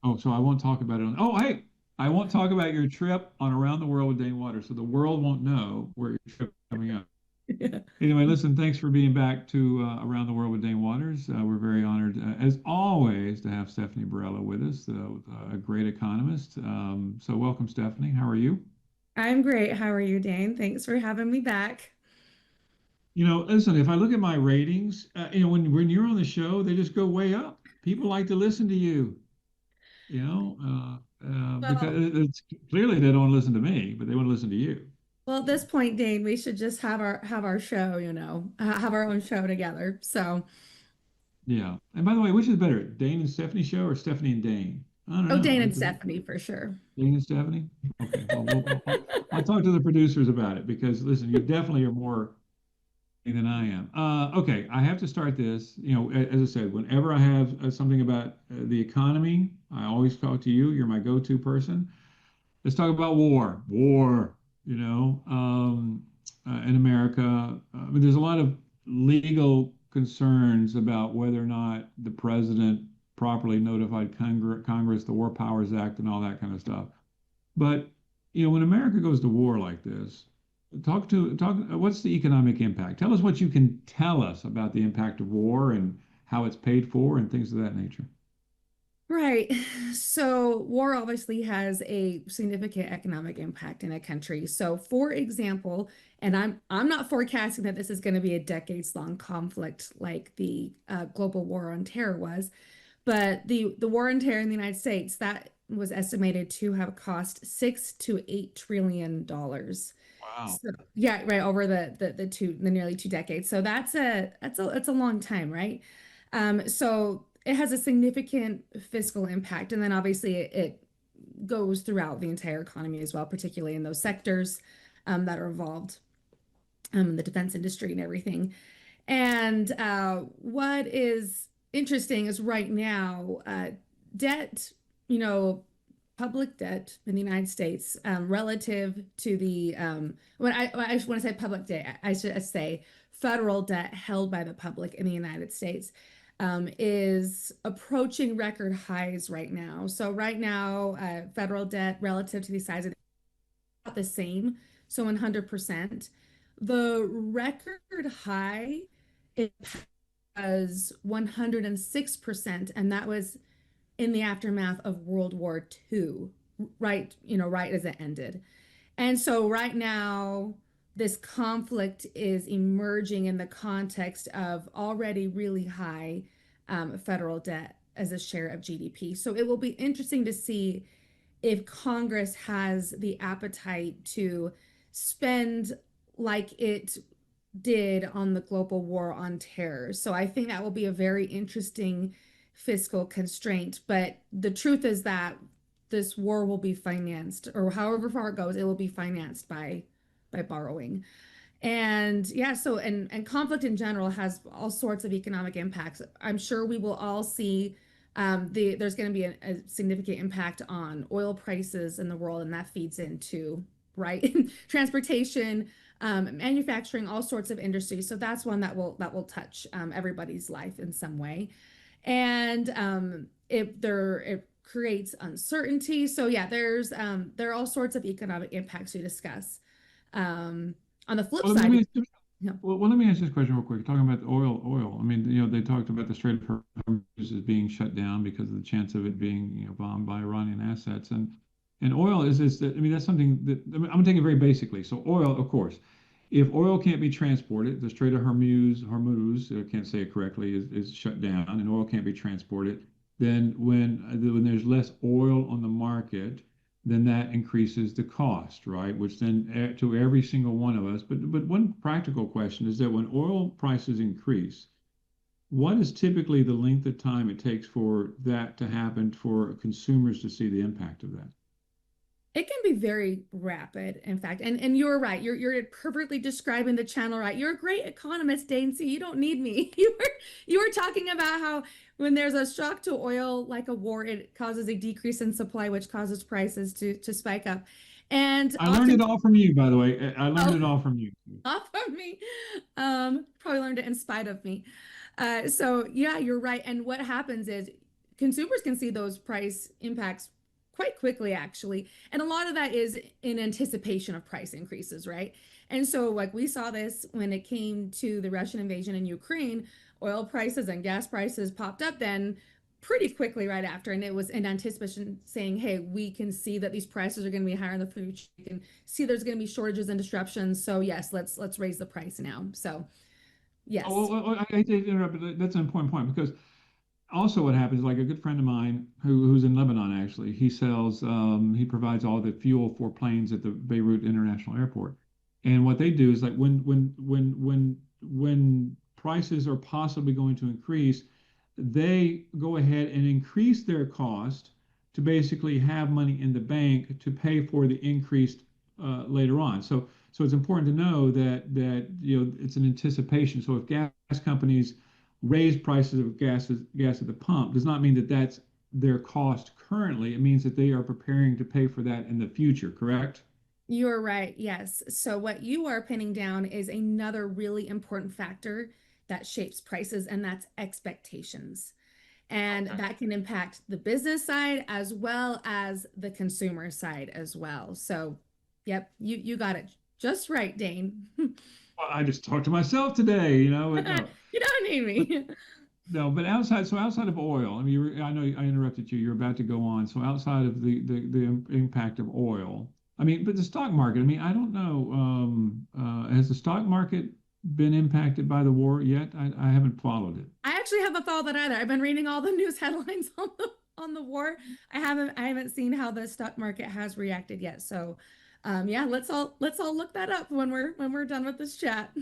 Oh, so I won't talk about it oh, hey, I won't talk about your trip on Around the World with Dane Waters, so the world won't know where your trip is coming up. Yeah. Anyway, listen, thanks for being back to Around the World with Dane Waters. We're very honored, as always, to have Stephanie Barello with us, a great economist. So welcome, Stephanie. How are you? I'm great. How are you, Dane? Thanks for having me back. Listen, if I look at my ratings, when you're on the show, they just go way up. People like to listen to you, because Well, it's clearly they don't listen to me, but they want to listen to you. well, at this point, Dane, we should just have our show, have our own show together. So, Yeah. And by the way, which is better, Dane and Stephanie show or Stephanie and Dane? I don't oh, know. Dane and Stephanie for sure. Dane and Stephanie? Okay. Well, I'll talk to the producers about it because listen, you definitely are more than I am. Okay, I have to start this. As I said, whenever I have something about the economy, I always talk to you. You're my go-to person. Let's talk about war. War, in America. I mean, there's a lot of legal concerns about whether or not the president properly notified Congress, the War Powers Act, and all that kind of stuff. But when America goes to war like this, talk. What's the economic impact? Tell us what you can tell us about the impact of war and how it's paid for and things of that nature. Right. So, war obviously has a significant economic impact in a country. So, for example, and I'm not forecasting that this is going to be a decades-long conflict like the global war on terror was. But the war on terror in the United States, that was estimated to have cost $6 to $8 trillion. Wow. So yeah, right over the nearly 2 decades. So that's a long time, right? So it has a significant fiscal impact, and then obviously it goes throughout the entire economy as well, particularly in those sectors that are involved, the defense industry and everything. And what is interesting is right now, debt, you know, public debt in the United States relative to the, when I want to say public debt, I should say federal debt held by the public in the United States is approaching record highs right now. So, right now, federal debt relative to the size of the same, so 100%. The record high it was 106%, and that was in the aftermath of World War II, right, right as it ended. And so right now, this conflict is emerging in the context of already really high federal debt as a share of GDP. So it will be interesting to see if Congress has the appetite to spend like it did on the global war on terror. So I think that will be a very interesting fiscal constraint. But the truth is that this war will be financed, or however far it goes, it will be financed by borrowing. And yeah, so and conflict in general has all sorts of economic impacts. I'm sure we will all see there's going to be a significant impact on oil prices in the world, and that feeds into right transportation, manufacturing, all sorts of industries. So that's one that will touch everybody's life in some way, and it creates uncertainty. So yeah, there are all sorts of economic impacts to discuss. On the flip Well, let side, me yeah. let me ask this question real quick. Talking about the oil. I mean, they talked about the Strait of Hormuz is being shut down because of the chance of it being, bombed by Iranian assets. And oil is, I mean, that's something that I mean, I'm taking it very basically. So oil, of course, if oil can't be transported, the Strait of Hormuz, I can't say it correctly, is shut down, and oil can't be transported. Then when there's less oil on the market, then that increases the cost, right? Which then to every single one of us. But one practical question is that when oil prices increase, what is typically the length of time it takes for that to happen for consumers to see the impact of that? It can be very rapid, in fact. And you're right. You're perfectly describing the channel right. You're a great economist, Dane. So you don't need me. You were talking about how when there's a shock to oil, like a war, it causes a decrease in supply, which causes prices to spike up. And I learned it often, all from you, by the way. I learned oh, it all from you. off of me. Probably learned it in spite of me. So yeah, you're right. And what happens is consumers can see those price impacts quite quickly, actually. And a lot of that is in anticipation of price increases, right? And so, like, we saw this when it came to the Russian invasion in Ukraine, oil prices and gas prices popped up then pretty quickly right after. And it was in anticipation saying, hey, we can see that these prices are going to be higher in the future. We can see there's going to be shortages and disruptions. So, yes, let's raise the price now. So, yes. I hate to interrupt, but that's an important point because also what happens, like a good friend of mine who's in Lebanon actually, he provides all the fuel for planes at the Beirut International Airport. And what they do is like when prices are possibly going to increase, they go ahead and increase their cost to basically have money in the bank to pay for the increased later on. So it's important to know that it's an anticipation. So if gas companies raise prices of gas at the pump does not mean that that's their cost currently. It means that they are preparing to pay for that in the future, correct? You're right. Yes. So what you are pinning down is another really important factor that shapes prices, and that's expectations. And Okay. that can impact the business side as well as the consumer side as well. So, yep, you got it just right, Dane. Well, I just talked to myself today, but no. You don't need But me. no, but outside of oil, I mean, I know I interrupted you. You're about to go on. So outside of the impact of oil, I mean, but the stock market, I mean, I don't know. Has the stock market been impacted by the war yet? I haven't followed it. I actually haven't followed that either. I've been reading all the news headlines on the war. I haven't seen how the stock market has reacted yet. So, yeah, let's all look that up when we're done with this chat.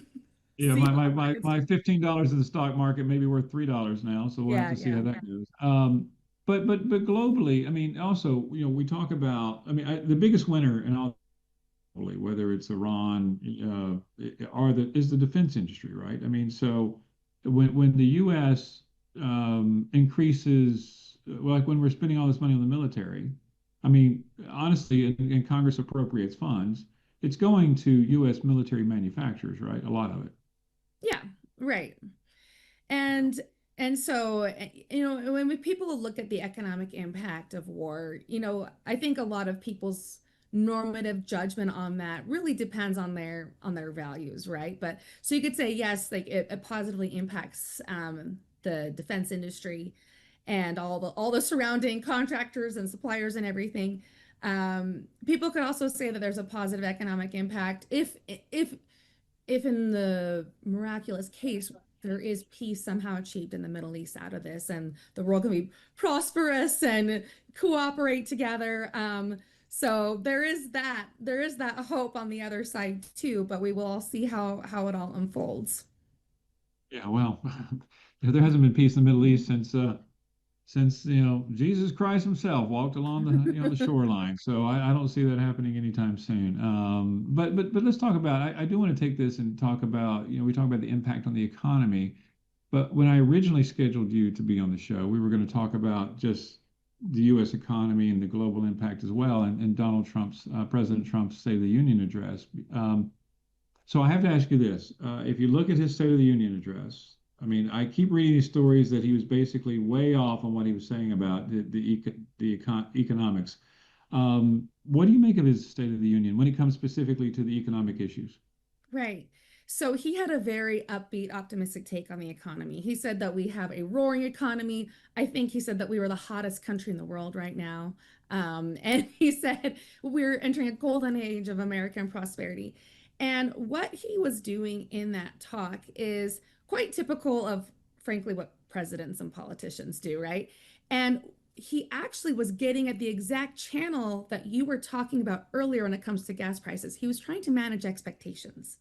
Yeah, See my how my the my market's my doing. $15 in the stock market may be worth $3 now, so we'll have Yeah, to see how yeah. that goes. But globally, I mean, also, we talk about, I mean, the biggest winner in all globally, whether it's Iran, is the defense industry, right? I mean, so when the U.S. Increases, well, like when we're spending all this money on the military, I mean, honestly, and Congress appropriates funds, it's going to U.S. military manufacturers, right? A lot of it. Yeah, right. Yeah. And and so when people look at the economic impact of war, I think a lot of people's normative judgment on that really depends on their values, right? But so you could say yes, like it positively impacts the defense industry and all the surrounding contractors and suppliers and everything. People could also say that there's a positive economic impact if in the miraculous case there is peace somehow achieved in the Middle East out of this, and the world can be prosperous and cooperate together. So there is that hope on the other side too, but we will all see how it all unfolds. Yeah, well, there hasn't been peace in the Middle East since Jesus Christ himself walked along the shoreline. So I don't see that happening anytime soon. But let's talk about. I do want to take this and talk about. We talk about the impact on the economy. But when I originally scheduled you to be on the show, we were going to talk about just the U.S. economy and the global impact as well, and President Trump's State of the Union address. So I have to ask you this. If you look at his State of the Union address, I mean, I keep reading these stories that he was basically way off on what he was saying about economics. What do you make of his State of the Union when it comes specifically to the economic issues? Right. So he had a very upbeat, optimistic take on the economy. He said that we have a roaring economy. I think he said that we were the hottest country in the world right now. And he said we're entering a golden age of American prosperity. And what he was doing in that talk is quite typical of, frankly, what presidents and politicians do, right? And he actually was getting at the exact channel that you were talking about earlier when it comes to gas prices. He was trying to manage expectations.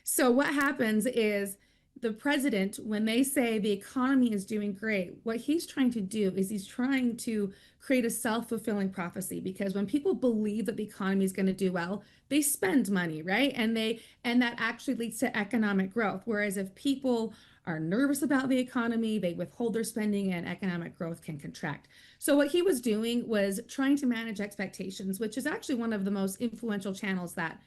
So what happens is the president, when they say the economy is doing great, what he's trying to do is he's trying to create a self-fulfilling prophecy because when people believe that the economy is going to do well, they spend money, right? And that actually leads to economic growth. Whereas if people are nervous about the economy, they withhold their spending and economic growth can contract. So what he was doing was trying to manage expectations, which is actually one of the most influential channels that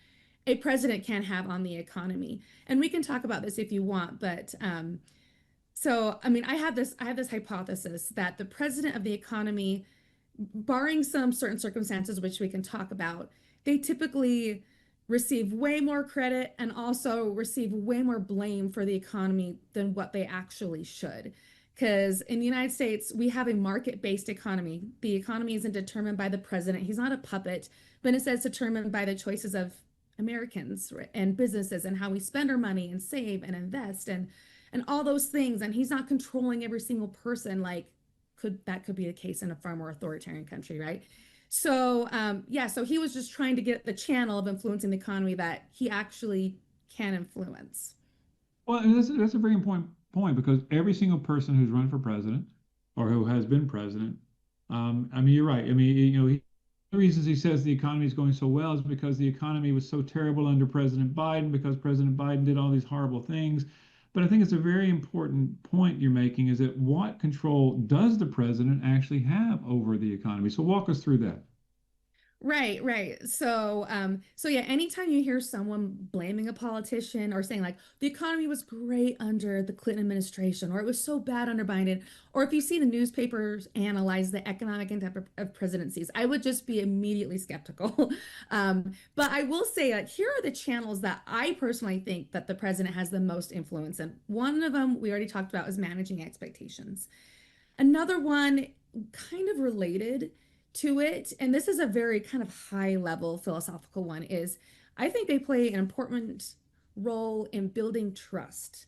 a president can have on the economy. And we can talk about this if you want, but So, I mean, I have this hypothesis that the president of the economy, barring some certain circumstances, which we can talk about, they typically receive way more credit and also receive way more blame for the economy than what they actually should. Because in the United States, we have a market-based economy. The economy isn't determined by the president. He's not a puppet, but instead it's determined by the choices of Americans, right, and businesses and how we spend our money and save and invest and all those things. And he's not controlling every single person like could be the case in a far more authoritarian country, right? So yeah, so he was just trying to get the channel of influencing the economy that he actually can influence. Well, and that's a very important point because every single person who's run for president or who has been president, I mean, you're right. I mean, the reasons he says the economy is going so well is because the economy was so terrible under President Biden because President Biden did all these horrible things. But I think it's a very important point you're making is that what control does the president actually have over the economy? So walk us through that. Right, right. So, so yeah, anytime you hear someone blaming a politician or saying like the economy was great under the Clinton administration or it was so bad under Biden, or if you see the newspapers analyze the economic impact of presidencies, I would just be immediately skeptical. But I will say like here are the channels that I personally think that the president has the most influence in. One of them we already talked about is managing expectations. Another one, kind of related to it, and this is a very kind of high level philosophical one, is I think they play an important role in building trust,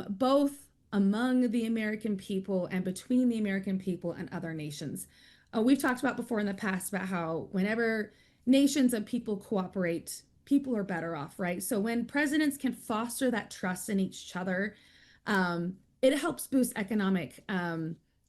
both among the American people and between the American people and other nations. We've talked about before in the past about how whenever nations and people cooperate, people are better off, right? So when presidents can foster that trust in each other, it helps boost economic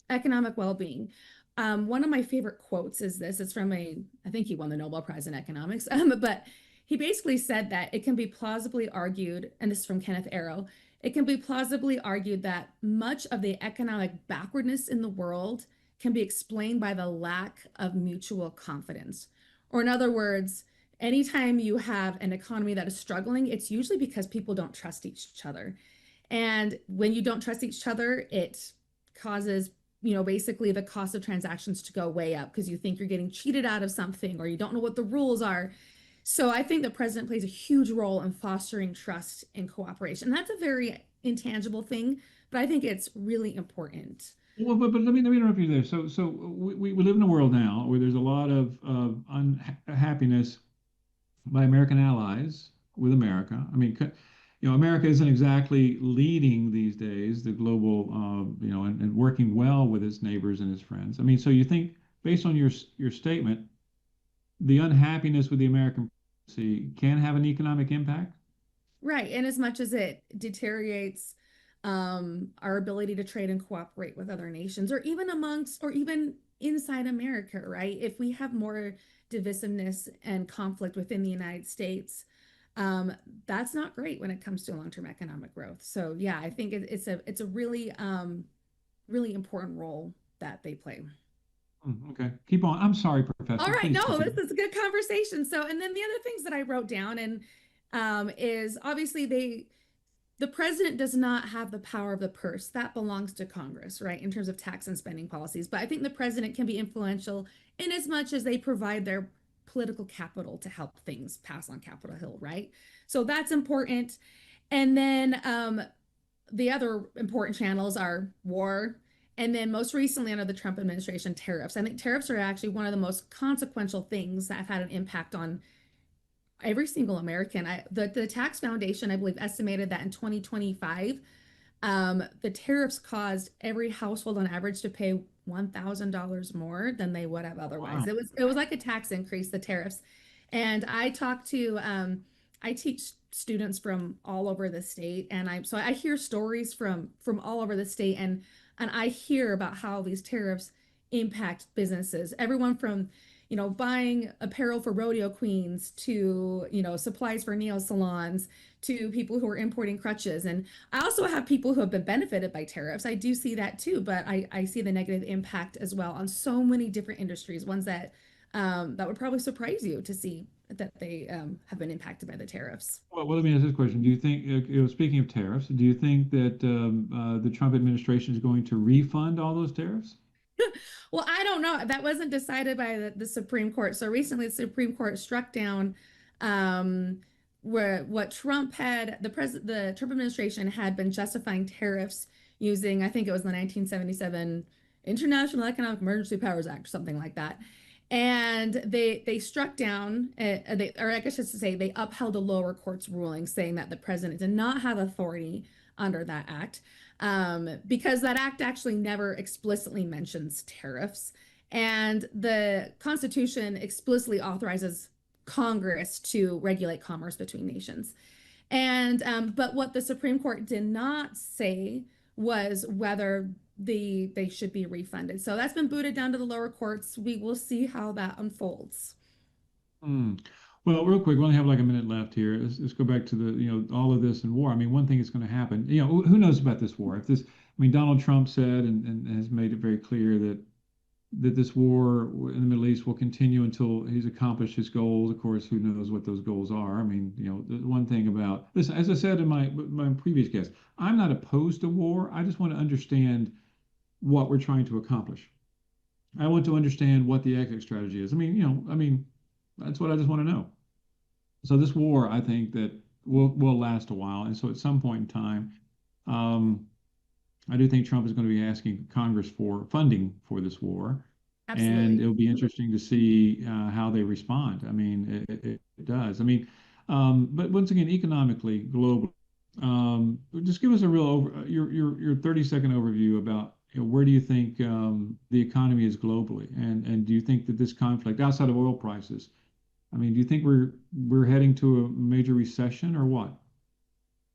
well-being. One of my favorite quotes is this. It's from I think he won the Nobel Prize in economics, but he basically said that it can be plausibly argued, and this is from Kenneth Arrow, it can be plausibly argued that much of the economic backwardness in the world can be explained by the lack of mutual confidence. Or in other words, anytime you have an economy that is struggling, it's usually because people don't trust each other. And when you don't trust each other, it causes, basically the cost of transactions to go way up because you think you're getting cheated out of something or you don't know what the rules are. So I think the president plays a huge role in fostering trust and cooperation. That's a very intangible thing, but I think it's really important. Well, but let me interrupt you there. So we live in a world now where there's a lot of unhappiness by American allies with America. I mean, America isn't exactly leading these days the global, and working well with its neighbors and its friends. I mean, so you think, based on your statement, the unhappiness with the American presidency can have an economic impact? Right. And as much as it deteriorates our ability to trade and cooperate with other nations, or even amongst, or even inside America, right? If we have more divisiveness and conflict within the United States, um, that's not great when it comes to long-term economic growth. So yeah, I think it's a really really important role that they play. Okay, keep on. I'm sorry, All Professor. right, Please no, continue. this is a good conversation. So, and then the other things that I wrote down and is obviously the president does not have the power of the purse. That belongs to Congress, right, in terms of tax and spending policies. But I think the president can be influential in as much as they provide their political capital to help things pass on Capitol Hill, right? So that's important. And then the other important channels are war. And then most recently under the Trump administration, tariffs. I think tariffs are actually one of the most consequential things that have had an impact on every single American. The Tax Foundation, I believe, estimated that in 2025, the tariffs caused every household on average to pay $1,000 more than they would have otherwise. Wow. It was like a tax increase, the tariffs. And I teach students from all over the state, and I hear stories from all over the state, and I hear about how these tariffs impact businesses. Everyone from buying apparel for rodeo queens to, supplies for nail salons to people who are importing crutches. And I also have people who have been benefited by tariffs. I do see that too, but I see the negative impact as well on so many different industries, ones that That would probably surprise you to see that they have been impacted by the tariffs. Well, let me ask this question. Do you think, speaking of tariffs, do you think that the Trump administration is going to refund all those tariffs? Well, I don't know. That wasn't decided by the Supreme Court. So recently, the Supreme Court struck down um, where what the Trump administration had been justifying tariffs using, I think it was the 1977 International Economic Emergency Powers Act, or something like that. And they struck down, or I guess just to say, they upheld a lower court's ruling saying that the president did not have authority under that act, because that act actually never explicitly mentions tariffs. And the Constitution explicitly authorizes Congress to regulate commerce between nations. And but what the Supreme Court did not say was whether they should be refunded. So that's been booted down to the lower courts. We will see how that unfolds. Hmm. Well, real quick, we only have like a minute left here. Let's go back to the, all of this and war. I mean, one thing is going to happen. Who knows about this war? If this, I mean, Donald Trump said and has made it very clear that this war in the Middle East will continue until he's accomplished his goals. Of course, who knows what those goals are? I mean, the one thing about this, as I said in my previous guest, I'm not opposed to war. I just want to understand what we're trying to accomplish. I want to understand what the exit strategy is. I mean, that's what I just want to know. So this war, I think that will last a while, and so at some point in time, um, I do think Trump is going to be asking Congress for funding for this war, and Absolutely. it'll be interesting to see how they respond. I mean, it does. I mean, but once again, economically, globally, just give us a real your 30-second overview about where do you think the economy is globally, and do you think that this conflict outside of oil prices? I mean, do you think we're heading to a major recession or what?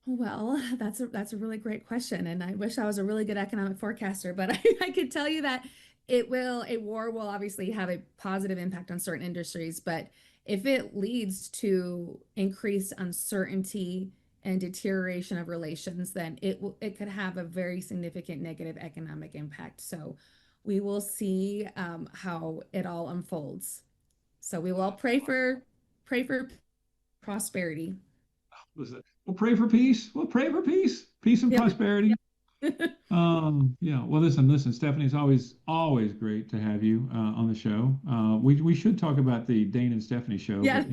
Well, that's a really great question, and I wish I was a really good economic forecaster, but I could tell you that a war will obviously have a positive impact on certain industries, but if it leads to increased uncertainty and deterioration of relations, then it could have a very significant negative economic impact. So we will see how it all unfolds. So we will all pray for prosperity. Listen, we'll pray for peace. We'll pray for peace, peace and Yep. prosperity. Yeah. Well, listen, Stephanie, it's always great to have you on the show. We should talk about the Dane and Stephanie show, Yeah. but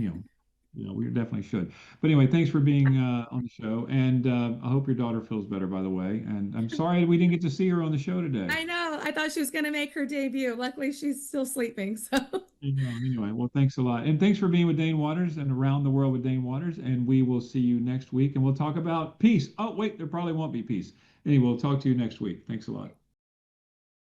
we definitely should. But anyway, thanks for being on the show, and I hope your daughter feels better, by the way. And I'm sorry we didn't get to see her on the show today. I know. I thought she was going to make her debut. Luckily, she's still sleeping. So, Anyway, well, thanks a lot, and thanks for being with Dane Waters and around the world with Dane Waters. And we will see you next week, and we'll talk about peace. Oh, wait, there probably won't be peace. Anyway, we'll talk to you next week. Thanks a lot.